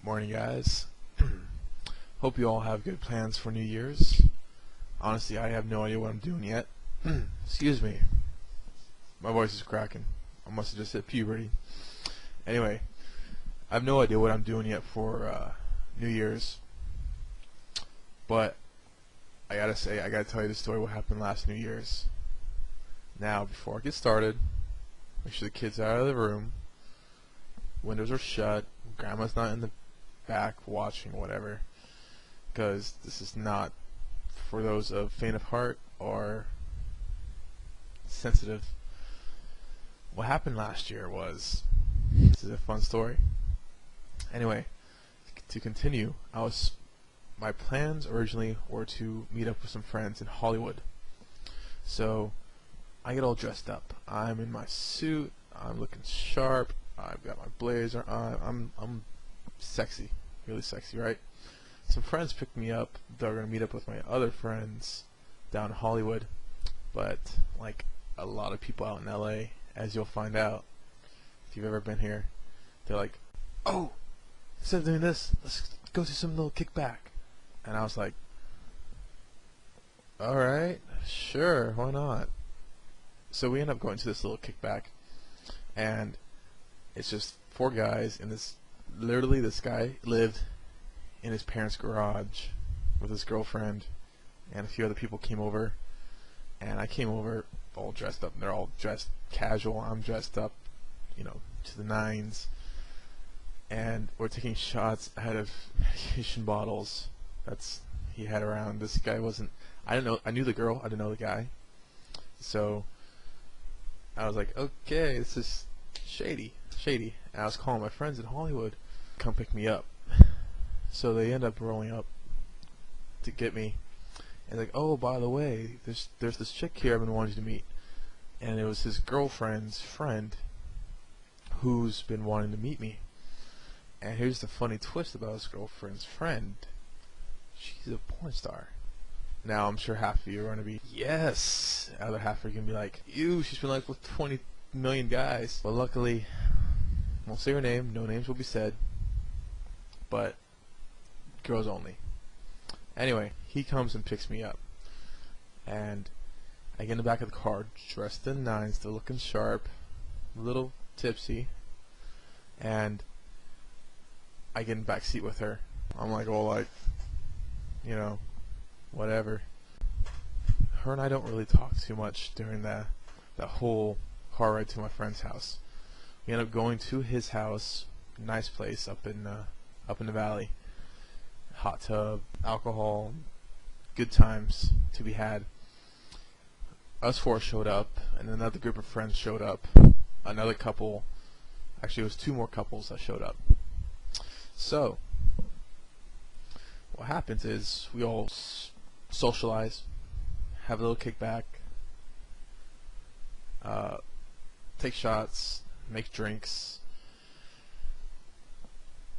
Morning, guys. Hope you all have good plans for New Year's. Honestly, I have no idea what I'm doing yet. Excuse me. My voice is cracking. I must have just hit puberty. Anyway, I have no idea what I'm doing yet for New Year's. But I gotta tell you the story what happened last New Year's. Now, before I get started, make sure the kids are out of the room. Windows are shut. Grandma's not in the back watching whatever, because this is not for those of faint of heart or sensitive. What happened last year was, this is a fun story. Anyway, to continue, my plans originally were to meet up with some friends in Hollywood. So I get all dressed up. I'm in my suit. I'm looking sharp. I've got my blazer on. I'm sexy, really sexy, right? Some friends picked me up. They're gonna meet up with my other friends down in Hollywood, but like a lot of people out in LA, as you'll find out if you've ever been here, they're like, "Oh, instead of doing this, let's go to some little kickback." And I was like, "All right, sure, why not?" So we end up going to this little kickback, and it's just four guys in this. Literally, this guy lived in his parents' garage with his girlfriend, and a few other people came over, and I came over all dressed up, and they're all dressed casual. I'm dressed up, to the nines, and we're taking shots out of medication bottles he had around. This guy wasn't, I don't know, I knew the girl, I didn't know the guy, so I was like, okay, this is shady. And I was calling my friends in Hollywood, come pick me up. So they end up rolling up to get me, and like, oh, by the way, there's this chick here I've been wanting you to meet, and it was his girlfriend's friend who's been wanting to meet me. And here's the funny twist about his girlfriend's friend: she's a porn star. Now I'm sure half of you are gonna be yes, the other half are gonna be like, ew, she's been like with 20 million guys. But luckily, won't say her name, no names will be said, but girls only. Anyway, he comes and picks me up, and I get in the back of the car, dressed in nines, still looking sharp, a little tipsy, and I get in the back seat with her. I'm like, whatever. Her and I don't really talk too much during the whole car ride to my friend's house. We end up going to his house, nice place up in the valley. Hot tub, alcohol, good times to be had. Us four showed up, and another group of friends showed up. Another couple, actually it was two more couples that showed up. So what happens is we all socialize, have a little kickback, take shots, make drinks,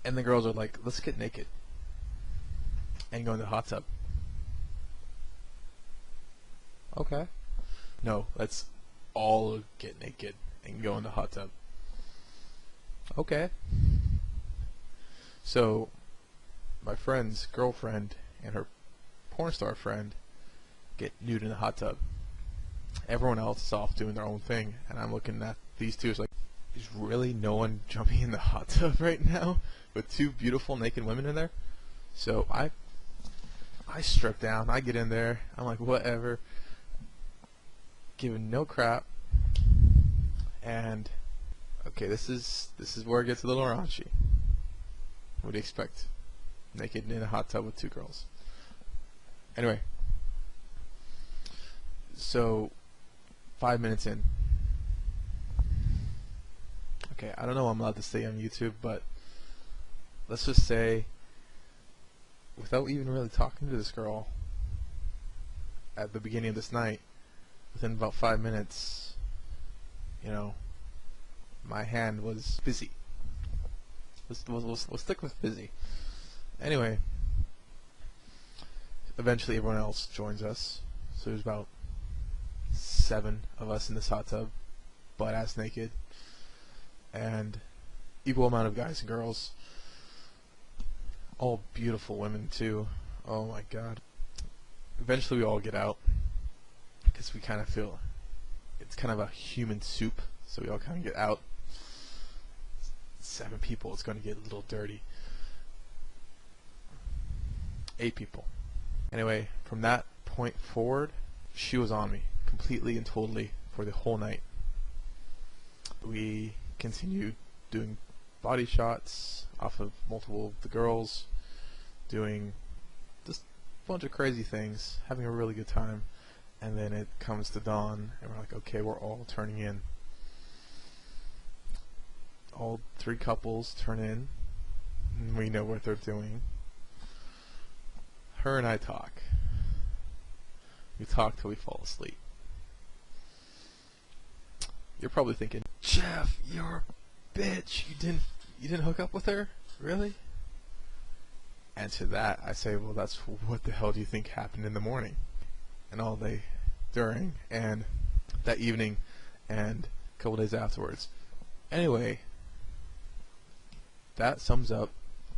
and the girls are like, let's get naked and go in the hot tub. Okay. No, let's all get naked and go in the hot tub. Okay. So my friend's girlfriend and her porn star friend get nude in the hot tub. Everyone else is off doing their own thing, and I'm looking at these two, it's like, is really no one jumping in the hot tub right now with two beautiful naked women in there? So I strip down, I get in there, I'm like, whatever, giving no crap, and okay, this is where it gets a little raunchy. What do you expect? Naked in a hot tub with two girls. Anyway, so 5 minutes in. Okay, I don't know what I'm allowed to say on YouTube, but let's just say, without even really talking to this girl at the beginning of this night, within about 5 minutes, my hand was busy. We'll stick with busy. Anyway, eventually everyone else joins us. So there's about 7 of us in this hot tub, butt ass naked, and equal amount of guys and girls. All beautiful women too. Oh my god. Eventually we all get out because we kind of feel it's kind of a human soup, so we all kind of get out. 7 people, it's going to get a little dirty. 8 people. Anyway, from that point forward, she was on me completely and totally for the whole night. We continued doing body shots off of multiple of the girls, doing just a bunch of crazy things, having a really good time. And then it comes to dawn, and we're like, okay, we're all turning in. All 3 couples turn in, and we know what they're doing. Her and I talk. We talk till we fall asleep. You're probably thinking, Jeff, you're a bitch. You didn't hook up with her? Really? And to that, I say, well, that's what the hell do you think happened in the morning? And all day during, and that evening, and a couple days afterwards. Anyway, that sums up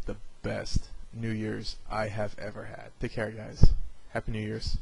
the best New Year's I have ever had. Take care, guys. Happy New Year's.